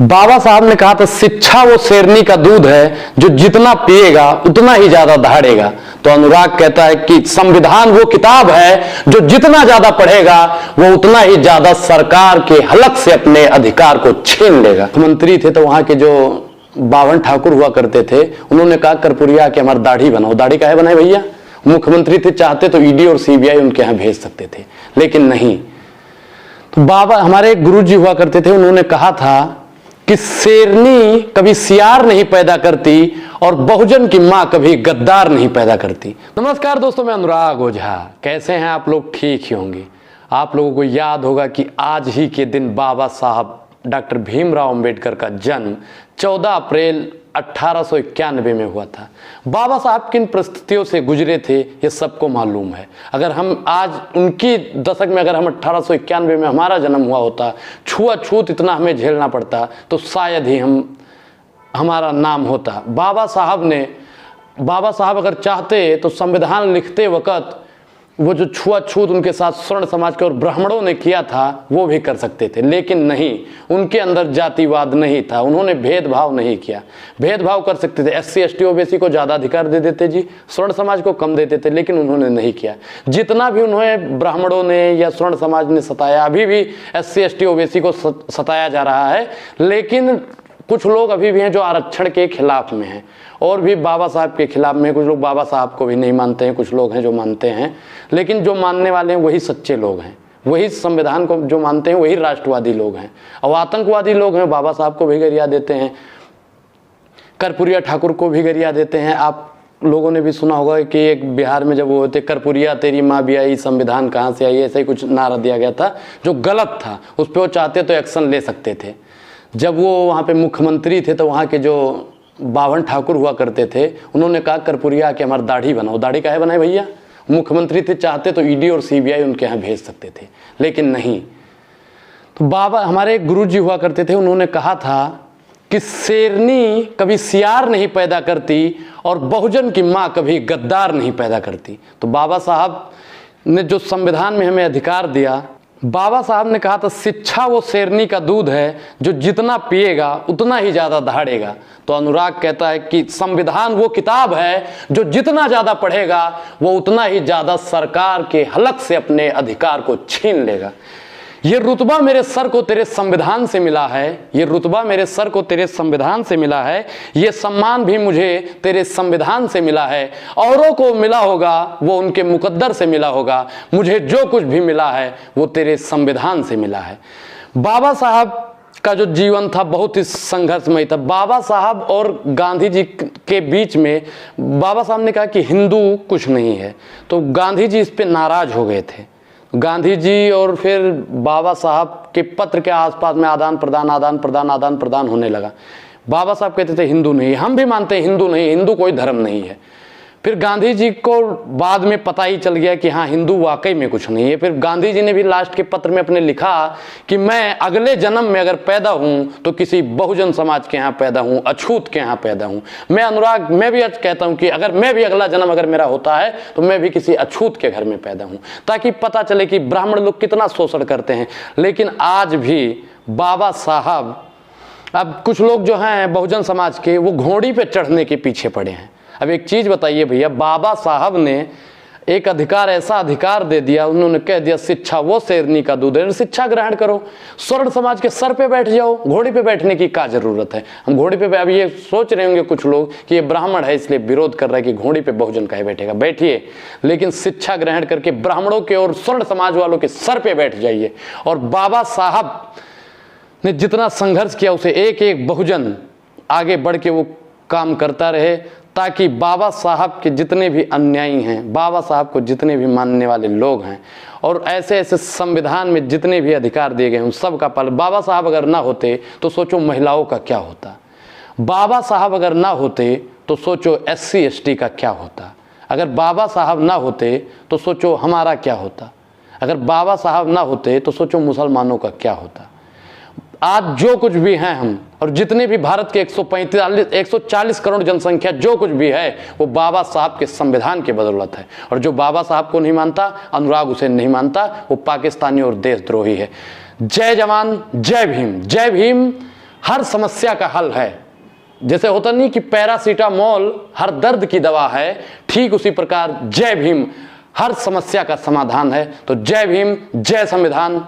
बाबा साहब ने कहा था शिक्षा वो शेरनी का दूध है जो जितना पिएगा उतना ही ज्यादा दहाड़ेगा। तो अनुराग कहता है कि संविधान वो किताब है जो जितना ज्यादा पढ़ेगा वो उतना ही ज्यादा सरकार के हलक से अपने अधिकार को छीन लेगा। मुख्यमंत्री थे तो वहां के जो बावन ठाकुर हुआ करते थे उन्होंने कहा कर्पूरिया के हमारी दाढ़ी बनाओ। दाढ़ी काहे बनाए भैया? मुख्यमंत्री थे, चाहते तो ईडी और सीबीआई उनके यहां भेज सकते थे, लेकिन नहीं। तो बाबा हमारे गुरु जी हुआ करते थे, उन्होंने कहा था कि शेरनी कभी सियार नहीं पैदा करती और बहुजन की मां कभी गद्दार नहीं पैदा करती। नमस्कार दोस्तों, मैं अनुराग ओझा। कैसे हैं आप लोग? ठीक ही होंगे। आप लोगों को याद होगा कि आज ही के दिन बाबा साहब डॉक्टर भीमराव अंबेडकर का जन्म 14 अप्रैल 1891 में हुआ था। बाबा साहब किन परिस्थितियों से गुजरे थे ये सबको मालूम है। अगर हम आज उनकी दशक में, अगर हम 1891 में हमारा जन्म हुआ होता, छुआछूत इतना हमें झेलना पड़ता, तो शायद ही हमारा नाम होता। बाबा साहब अगर चाहते तो संविधान लिखते वक्त वो जो छुआछूत उनके साथ स्वर्ण समाज के और ब्राह्मणों ने किया था वो भी कर सकते थे, लेकिन नहीं, उनके अंदर जातिवाद नहीं था, उन्होंने भेदभाव नहीं किया। भेदभाव कर सकते थे, SC ST OBC को ज़्यादा अधिकार दे देते जी, स्वर्ण समाज को कम देते थे, लेकिन उन्होंने नहीं किया। जितना भी उन्हें ब्राह्मणों ने या स्वर्ण समाज ने सताया, अभी भी SC ST OBC को सताया जा रहा है, लेकिन कुछ लोग अभी भी हैं जो आरक्षण के खिलाफ में हैं और भी बाबा साहब के खिलाफ में। कुछ लोग बाबा साहब को भी नहीं मानते हैं, कुछ लोग हैं जो मानते हैं, लेकिन जो मानने वाले हैं वही सच्चे लोग हैं, वही संविधान को जो मानते हैं वही राष्ट्रवादी लोग हैं। और आतंकवादी लोग हैं बाबा साहब को भी गरिया देते हैं, कर्पूरिया ठाकुर को भी गरिया देते हैं। आप लोगों ने भी सुना होगा कि एक बिहार में जब वो होते, कर्पूरिया तेरी माँ भी आई, संविधान कहाँ से आई, ऐसा ही कुछ नारा दिया गया था जो गलत था। उस पर वो चाहते तो एक्शन ले सकते थे। जब वो वहाँ पे मुख्यमंत्री थे तो वहाँ के जो बावन ठाकुर हुआ करते थे उन्होंने कहा कर्पूरिया के हमारी दाढ़ी बनाओ। दाढ़ी काहे बनाए भैया? मुख्यमंत्री थे, चाहते तो ईडी और सीबीआई उनके यहाँ भेज सकते थे, लेकिन नहीं। तो बाबा हमारे गुरु जी हुआ करते थे, उन्होंने कहा था कि शेरनी कभी सियार नहीं पैदा करती और बहुजन की माँ कभी गद्दार नहीं पैदा करती। तो बाबा साहब ने जो संविधान में हमें अधिकार दिया, बाबा साहब ने कहा था शिक्षा वो शेरनी का दूध है जो जितना पिएगा उतना ही ज्यादा दहाड़ेगा। तो अनुराग कहता है कि संविधान वो किताब है जो जितना ज्यादा पढ़ेगा वो उतना ही ज्यादा सरकार के हलक से अपने अधिकार को छीन लेगा। ये रुतबा मेरे सर को तेरे संविधान से मिला है, ये रुतबा मेरे सर को तेरे संविधान से मिला है, ये सम्मान भी मुझे तेरे संविधान से मिला है। औरों को मिला होगा वो उनके मुकद्दर से मिला होगा, मुझे जो कुछ भी मिला है वो तेरे संविधान से मिला है। बाबा साहब का जो जीवन था बहुत ही संघर्षमय था। बाबा साहब और गांधी जी के बीच में बाबा साहब ने कहा कि हिंदू कुछ नहीं है, तो गांधी जी इस पे नाराज हो गए थे। गांधी जी और फिर बाबा साहब के पत्र के आसपास में आदान प्रदान होने लगा। बाबा साहब कहते थे हिंदू नहीं, हम भी मानते हैं हिंदू नहीं, हिंदू कोई धर्म नहीं है। फिर गांधी जी को बाद में पता ही चल गया कि हाँ, हिंदू वाकई में कुछ नहीं है। फिर गांधी जी ने भी लास्ट के पत्र में अपने लिखा कि मैं अगले जन्म में अगर पैदा हूं तो किसी बहुजन समाज के यहाँ पैदा हूं, अछूत के यहाँ पैदा हूं। मैं भी आज कहता हूं कि अगर मैं भी अगला जन्म अगर मेरा होता है तो मैं भी किसी अछूत के घर में पैदा हूं, ताकि पता चले कि ब्राह्मण लोग कितना शोषण करते हैं। लेकिन आज भी बाबा साहब, अब कुछ लोग जो हैं बहुजन समाज के, वो घोड़ी पे चढ़ने के पीछे पड़े हैं। अब एक चीज बताइए भैया, बाबा साहब ने एक अधिकार, ऐसा अधिकार दे दिया, उन्होंने कह दिया शिक्षा वो शेरनी का दूध है, शिक्षा ग्रहण करो, स्वर्ण समाज के सर पे बैठ जाओ। घोड़ी पे बैठने की क्या जरूरत है? हम घोड़ी पे, अब ये सोच रहे होंगे कुछ लोग कि ये ब्राह्मण है इसलिए विरोध कर रहा है कि घोड़ी पे बहुजन काहे बैठेगा। बैठिए, लेकिन शिक्षा ग्रहण करके ब्राह्मणों के और स्वर्ण समाज वालों के सर पे बैठ जाइए। और बाबा साहब ने जितना संघर्ष किया उसे एक एक बहुजन आगे बढ़ के वो काम करता रहे, ताकि बाबा साहब के जितने भी अन्यायी हैं, बाबा साहब को जितने भी मानने वाले लोग हैं और ऐसे ऐसे संविधान में जितने भी अधिकार दिए गए उन सब का पालन। बाबा साहब अगर ना होते तो सोचो महिलाओं का क्या होता। बाबा साहब अगर ना होते तो सोचो SC ST का क्या होता। अगर बाबा साहब ना होते तो सोचो हमारा क्या होता। अगर बाबा साहब ना होते तो सोचो मुसलमानों का क्या होता। आज जो कुछ भी हैं हम, और जितने भी भारत के 140 करोड़ जनसंख्या जो कुछ भी है वो बाबा साहब के संविधान के बदौलत है। और जो बाबा साहब को नहीं मानता, अनुराग उसे नहीं मानता, वो पाकिस्तानी और देशद्रोही है। जय जवान, जय भीम। जय भीम। हर समस्या का हल है। जैसे होता नहीं कि पैरासीटामोल हर दर्द की दवा है, ठीक उसी प्रकार जय भीम हर समस्या का समाधान है। तो जय भीम, जय संविधान।